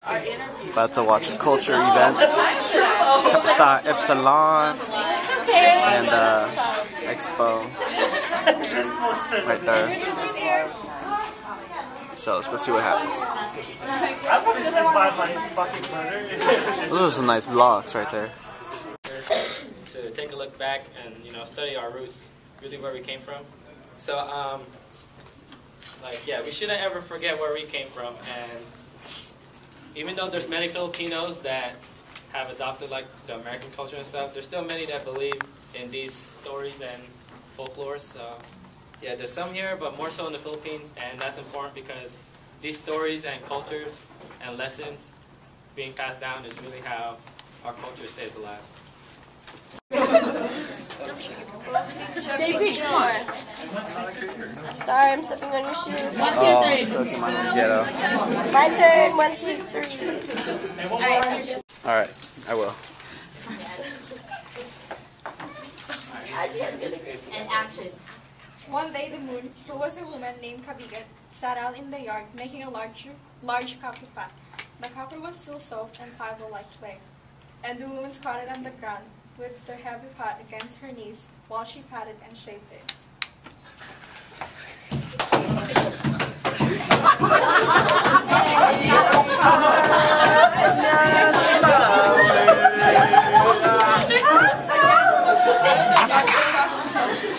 About to watch a culture event. Kappa Psi Epsilon and Expo right there. So let's go see what happens. Those are some nice blocks right there. To take a look back and study our roots, really where we came from. So yeah, we shouldn't ever forget where we came from. And even though there's many Filipinos that have adopted like the American culture and stuff, there's still many that believe in these stories and folklore. So yeah, there's some here, but more so in the Philippines, and that's important because these stories and cultures and lessons being passed down is really how our culture stays alive. Take more. Sorry, I'm stepping on your shoe. 1, 2, 3. My turn. 1, 2, 3. Alright, I will. And action. One day the moon, who was a woman named Kabigat, sat out in the yard making a large copper pot. The copper was still soft and pliable like clay, and the woman squatted on the ground with the heavy pot against her knees while she patted and shaped it.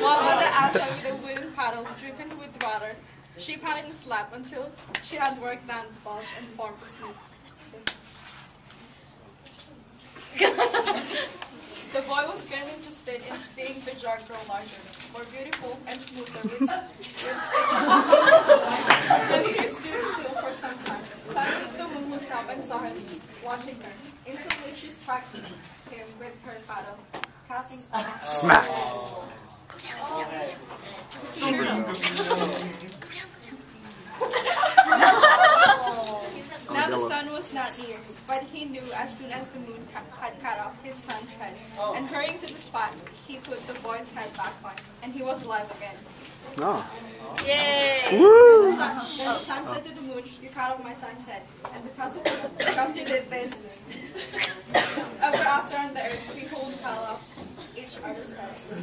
While on the outside with a wooden paddle dripping with water, she patted and slapped until she had worked down the bulge and formed a smooth. The boy was very interested in seeing the jar grow larger, more beautiful, and smoother with each Then he stood still for some time. Suddenly the moon looked up and saw her watching her. Instantly she struck him with her paddle, casting Smack! Now the sun was not near, but he knew as soon as the moon had cut off his son's head, and hurrying to the spot, he put the boy's head back on, and he was alive again. Oh. Yay! Woo! Then the sun said to the moon, "You cut off my son's head, and because you did this, ever after on the earth, we hold cut off each other's heads."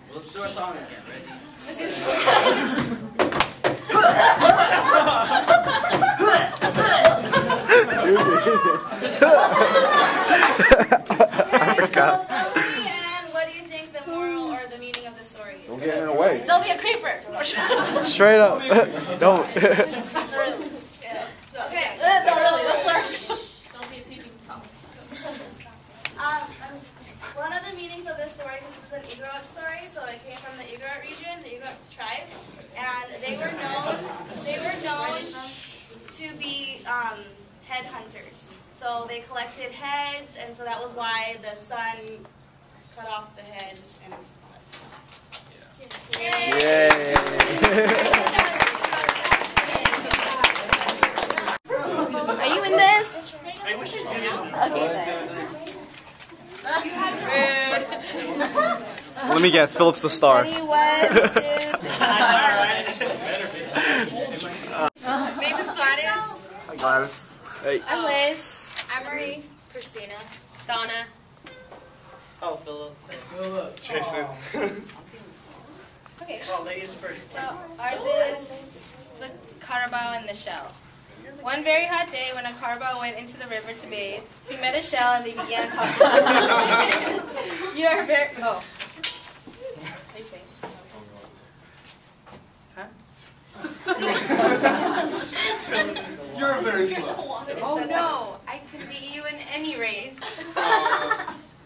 Well, let's do our song again, ready? I forgot. And what do you think the moral or the meaning of the story is? Don't get in the way. Don't be a creeper. Straight up. Don't. Okay. Don't really. Don't be a peeping Tom. One of the meanings of this story, this is an Igorot story, so it came from the Igorot region, the Igorot tribes, and they were known to be headhunters. So they collected heads, and so that was why the sun cut off the head and all that stuff. Yay! Are you in this? Okay, Let me guess, Philip's the star. Ready, 1, 2, 3. Name is Gladys. Hi, Gladys. Hey. I'm Liz. I'm Marie. Christina. Donna. Oh, Philip. Jason. Okay. Well, ladies first. So ours is the carabao and the shell. One very hot day when a carabao went into the river to bathe, he met a shell and they began talking. You are very... Oh. What are you saying? Huh? You're very slow. Oh no, I could beat you in any race.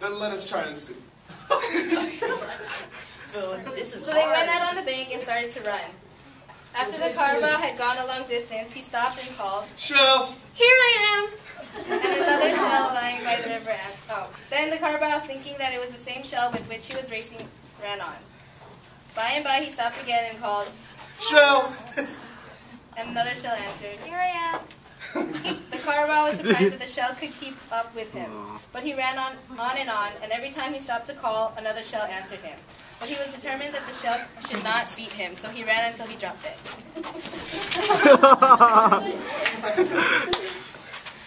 Then let us try and see. So they went out on the bank and started to run. After the carabao had gone a long distance, he stopped and called, Shell! "Here I am!" And another shell lying by the river asked, "Oh." Then the carabao, thinking that it was the same shell with which he was racing, ran on. By and by he stopped again and called, Shell! and another shell answered. Here I am. The carabao was surprised that the shell could keep up with him, but he ran on, and every time he stopped to call, another shell answered him. But he was determined that the shell should not beat him, so he ran until he dropped it.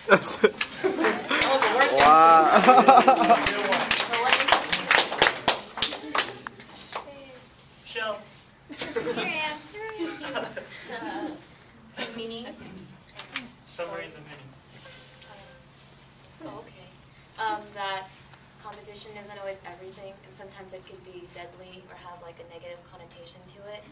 Shell. Meaning? Somewhere in the middle. Oh, okay. That competition isn't always everything, and sometimes it could be deadly or have like a negative connotation to it.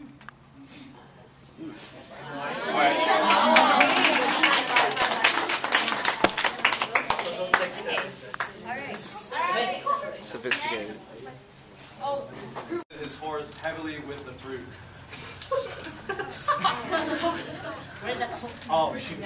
Sophisticated. His horse heavily with the fruit. Oh, shoot.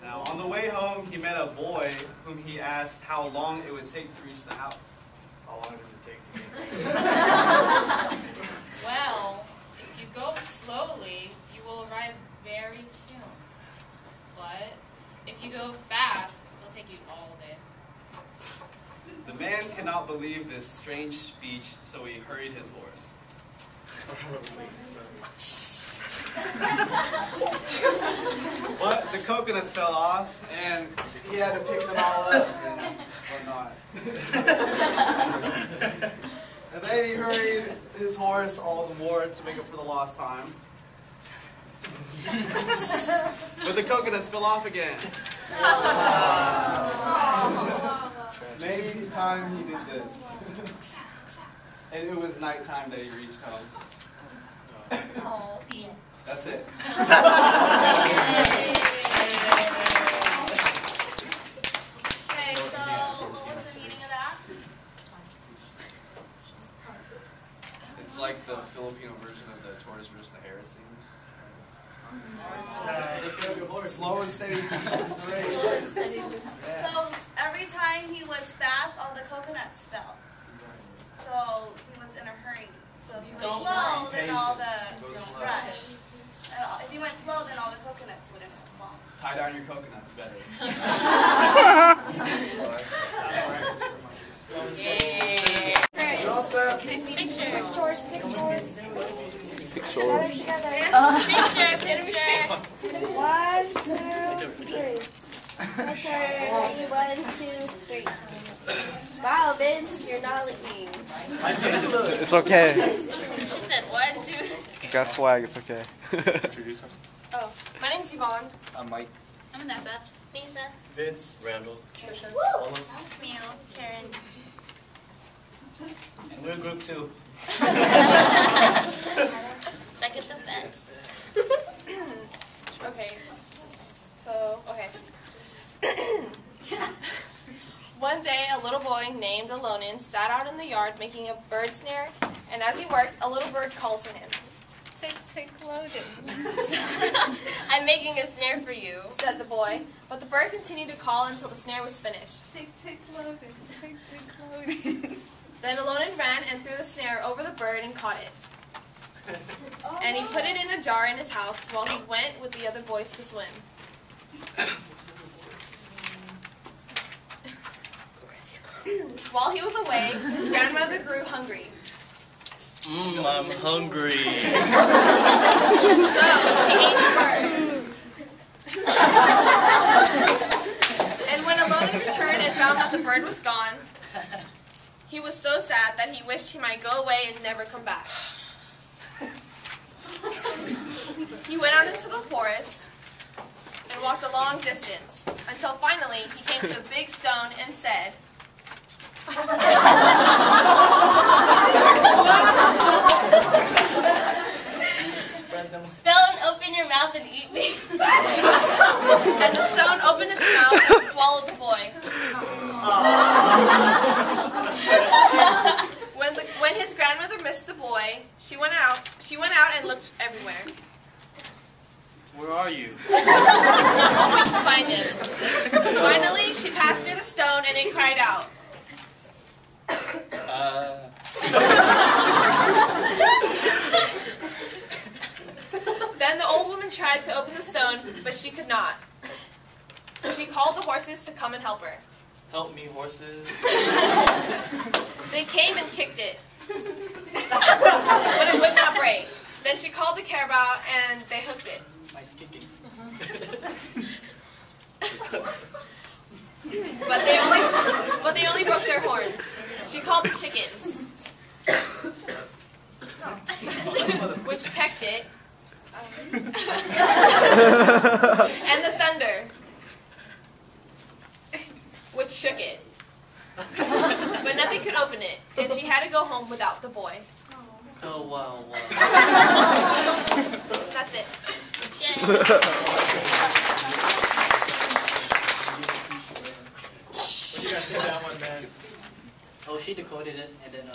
Now, on the way home, he met a boy whom he asked how long it would take to reach the house. How long does it take to get there? Well, if you go slowly, you will arrive very soon. But if you go fast, it'll take you all day. The man cannot believe this strange speech, so he hurried his horse. But the coconuts fell off, and he had to pick them all up and whatnot. And then he hurried his horse all the more to make up for the lost time. But the coconuts fell off again. Many times he did this. And it was nighttime that he reached home. Oh, yeah. That's it. Okay, so what was the meaning of that? It's like the Filipino version of the tortoise versus the hare, it seems. Slow and steady. So every time he was fast, all the coconuts fell. So he was in a hurry. So if he was slow, then all the rush. And if he went slow, then all the coconuts wouldn't fall. Tie down your coconuts better. Picture. 1, 2, 3. That's right. 1, 2, 3. Wow, Vince, you're not looking. It's okay. She said 1, 2. You got swag, it's okay. Oh, my name's Yvonne. I'm Mike. I'm Vanessa. Lisa. Vince. Randall. Woo! Mew. Karen. And we're group 2. Second the best. Okay. One day, a little boy named Alon sat out in the yard making a bird snare, and as he worked, a little bird called to him. Tick, tick, loaded, I'm making a snare for you. said the boy, but the bird continued to call until the snare was finished. Tick, tick, loaded. Tick, tick, loaded. Then Alon ran and threw the snare over the bird and caught it. And he put it in a jar in his house while he went with the other boys to swim. While he was away, his grandmother grew hungry. I'm hungry. So she ate the bird. And when Alon returned and found that the bird was gone, he was so sad that he wished he might go away and never come back. He went out into the forest and walked a long distance until finally he came to a big stone and said, Stone, open your mouth and eat me. and the stone opened its mouth and swallowed the boy. When his grandmother missed the boy, she went out and looked everywhere. Where are you? Hoping to find him. Finally, she passed near the stone and it cried out. Then the old woman tried to open the stone, but she could not. So she called the horses to come and help her. Help me, horses. They came and kicked it. but it would not break. Then she called the carabao and they hooked it. Nice kicking. But they only broke their horns. She called the chickens, which pecked it, and the thunder, which shook it. But nothing could open it, and she had to go home without the boy. Oh, wow, wow. That's it. What do you guys think of that one, man? Oh, she decoded it, and then, yeah.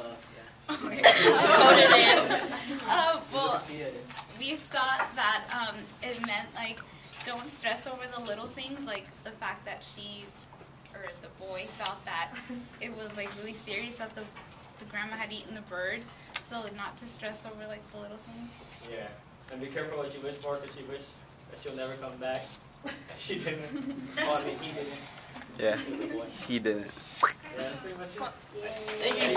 Decoded it. Well, we thought that it meant, like, don't stress over the little things, like the fact that she, or the boy, thought that it was, like, really serious that the grandma had eaten the bird, so like, not to stress over, like, the little things. Yeah. And be careful what you wish for, because she wished that she'll never come back. She didn't. Oh, I mean, he didn't. Yeah, he didn't. Yeah, that's pretty much it. Thank you.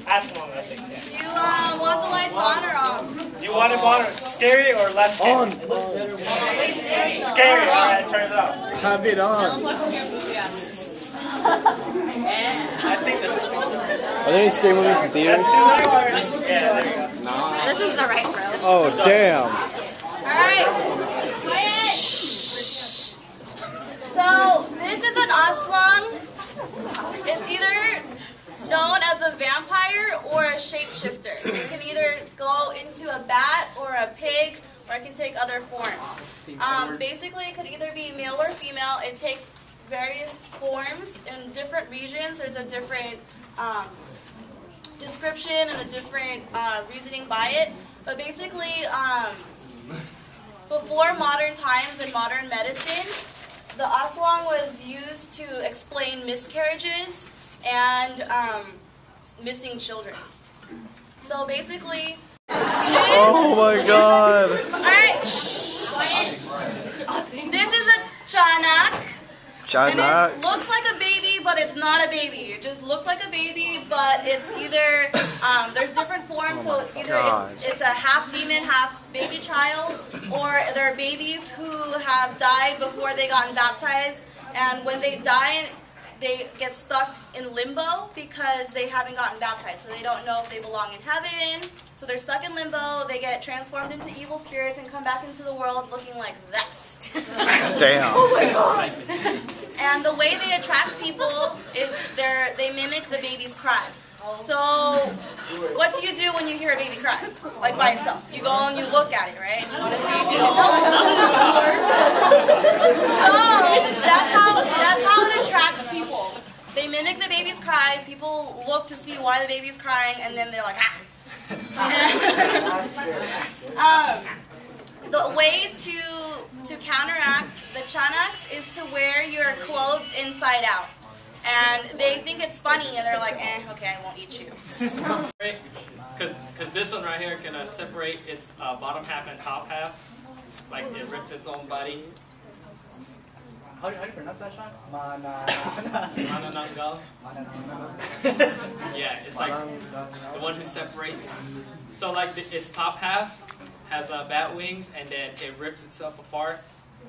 Aswang, I think. Yeah. You want the lights on or off? You want it on scary or less scary? Scary. Alright, turn it up. Have it on. I think that's too Are there any scary movies in theaters? Yeah, there you go. This is the right row. Oh, damn. Alright. So, this is an Aswang. It's either known as a vampire or a shapeshifter. It can either go into a bat or a pig, or it can take other forms. Basically, it could either be male or female. It takes various forms in different regions. There's a different description and a different reasoning by it. But basically, before modern times and modern medicine, the Aswang was used to explain miscarriages and missing children. So basically, Oh my god. alright, this is a Chanak. And Chanak. it looks like a baby, but it's not a baby. It just looks like a baby, but it's either, there's different forms, so either it's a half demon, half baby child, or there are babies who have died before they gotten baptized, and when they die, they get stuck in limbo because they haven't gotten baptized, so they don't know if they belong in heaven. So they're stuck in limbo, they get transformed into evil spirits and come back into the world looking like that. Damn. Oh my god! And the way they attract people is they mimic the baby's cry. So, what do you do when you hear a baby cry? Like by itself. You go and you look at it, right? You want to see if you know. So, that's how it attracts people. They mimic the baby's cry, people look to see why the baby's crying, and then they're like, ah! The way to counteract the Chanaks is to wear your clothes inside out. And they think it's funny, and they're like, okay, I won't eat you. Because this one right here can separate its bottom half and top half. Like it rips its own body. How do you pronounce that, Sean? Manananggal. Yeah, it's like the one who separates. So like its top half has bat wings, and then it rips itself apart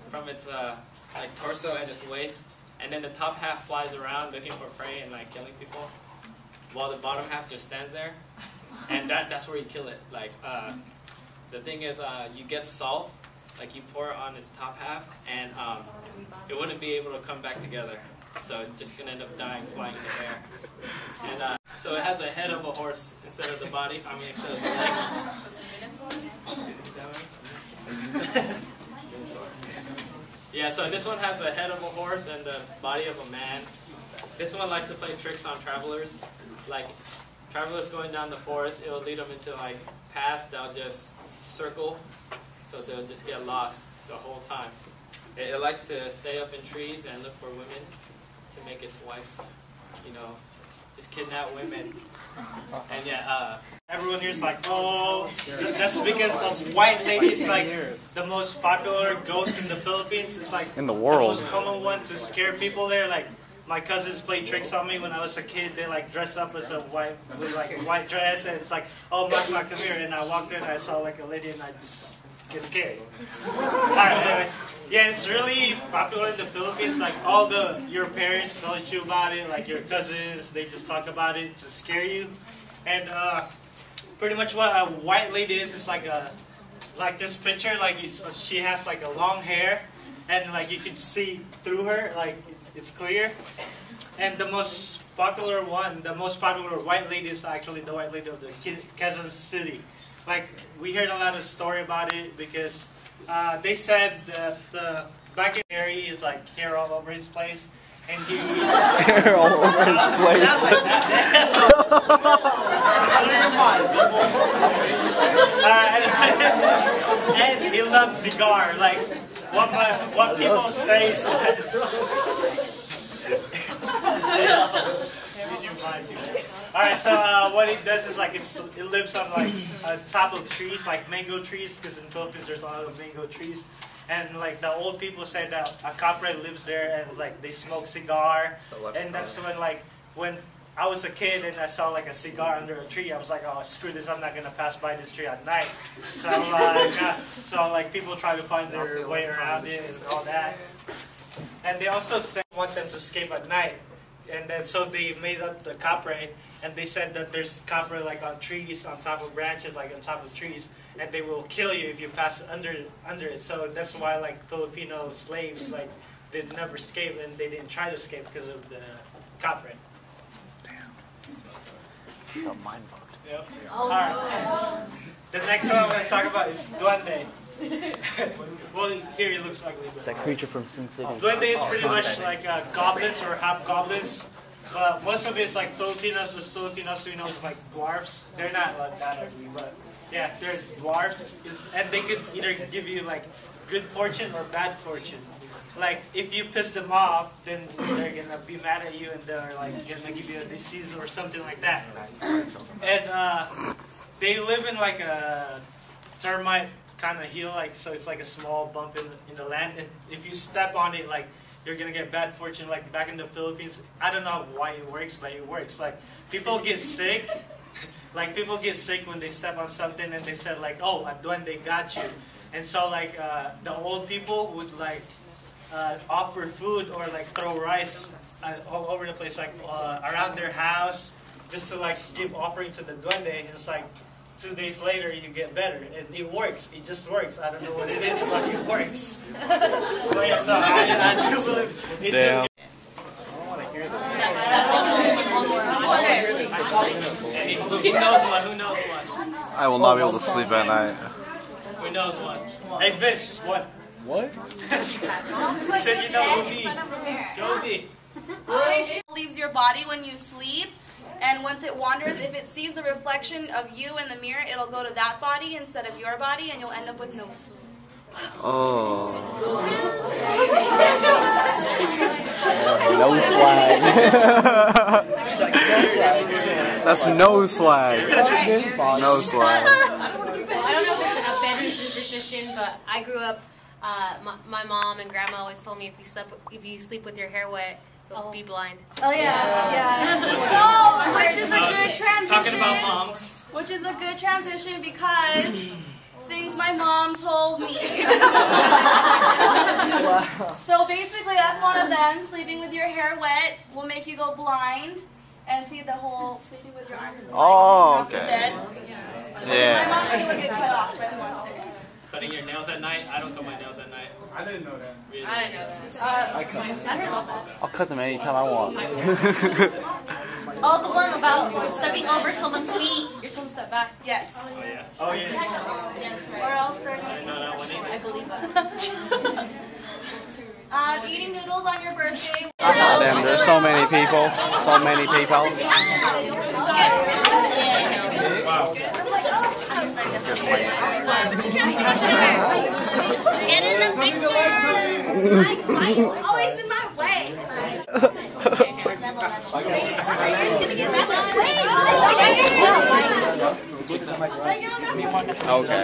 from its like torso and its waist. And then the top half flies around looking for prey and like killing people, while the bottom half just stands there. And that's where you kill it. Like the thing is, you get salt, like you pour it on its top half, and it wouldn't be able to come back together. So it's just gonna end up dying, flying in the air. And so it has a head of a horse instead of the body. I mean, instead of the legs. Yeah, so this one has the head of a horse and the body of a man. This one likes to play tricks on travelers. Like, travelers going down the forest, it'll lead them into, like, paths that'll just circle, so they'll just get lost the whole time. It likes to stay up in trees and look for women to make its wife, you know, just kidnap women. And yeah, Everyone here's like, oh, that's because of white ladies, like the most popular ghost in the Philippines. It's like In the world. most common one to scare people there. Like my cousins played tricks on me when I was a kid. They like dress up as a white with like a white dress, and it's like, oh, Mama, come here. And I walked in, and I saw like a lady, and I just get scared. Alright, anyways, yeah, it's really popular in the Philippines. Like all your parents tell you about it, like your cousins, they just talk about it to scare you. And pretty much what a white lady is like this picture. Like she has like a long hair, and like you can see through her, like it's clear. And the most popular white lady is actually the white lady of the Quezon City. Like we heard a lot of story about it because they said that back in Harry is like hair all over his place, and he hair all over his place. And he loves cigar. Like what people say is that. Alright, so what it does is like it lives on like top of trees, like mango trees, because in the Philippines there's a lot of mango trees. And like the old people say that a Capre lives there, and like they smoke cigar. And that's when I was a kid and I saw like a cigar under a tree, I was like, oh screw this, I'm not gonna pass by this tree at night. So like people try to find their way around it and all that. And they also say they want them to escape at night. And then so they made up the Capre, and they said that there's Capre like on trees, on top of branches, like on top of trees, and they will kill you if you pass under it. So that's why like Filipino slaves like they never escaped, and they didn't try to escape because of the Capre. Damn. So mind fucked. Yep. All right. The next one I'm going to talk about is Duende. Well, here he looks ugly. It's that creature from Sin City. Duende is pretty much like goblins or half goblins. But most of it is like Filipinos. As Filipinos, we know it's like dwarfs. They're not like that ugly, but yeah, they're dwarfs. And they could either give you like good fortune or bad fortune. Like if you piss them off, then they're gonna be mad at you and they're like gonna give you a disease or something like that. And they live in like a termite kind of hill, like so it's like a small bump in the land. And if you step on it, like you're gonna get bad fortune. Like back in the Philippines, I don't know why it works, but it works. Like people get sick. Like people get sick when they step on something, and they said like, oh, a duende got you. And so like the old people would like offer food or like throw rice all over the place, like around their house, just to like give offering to the duende. And it's like 2 days later you get better, and it works. It just works. I don't know what it is, but it works. So yeah, so I do believe it. Damn. Who knows what? Who knows what? I will not be able to sleep at night. Who knows what? Hey, Vince, what? What? He said you know me. Jody. It leaves your body when you sleep, and once it wanders, if it sees the reflection of you in the mirror, it'll go to that body instead of your body, and you'll end up with no soul. Oh. No swag. That's no swag. No swag. I don't know if it's a bedroom superstition, but I grew up. My mom and grandma always told me if you sleep with your hair wet, you'll be blind. Oh yeah. So, which is a good transition. Talking about moms. Which is a good transition because things my mom told me. So basically, that's one of them. Sleeping with your hair wet will make you go blind and see the whole sleeping with your arms blind. Oh, okay. Bed. Yeah. My mom said it would get cut off by the monster. Cutting your nails at night? I don't cut my nails at night. I didn't know that. Really? I didn't know that. I cut. I'll cut them anytime I want. Oh, the one about stepping over someone's feet. You're supposed to step back. Yes. Oh yeah. Oh yeah. Or else they're I didn't know that one either. I believe that. Eating noodles on your birthday. Damn, there's so many people. So many people. Wow. But you can't see my shirt. Get in the picture. Mike, always in my way. Okay.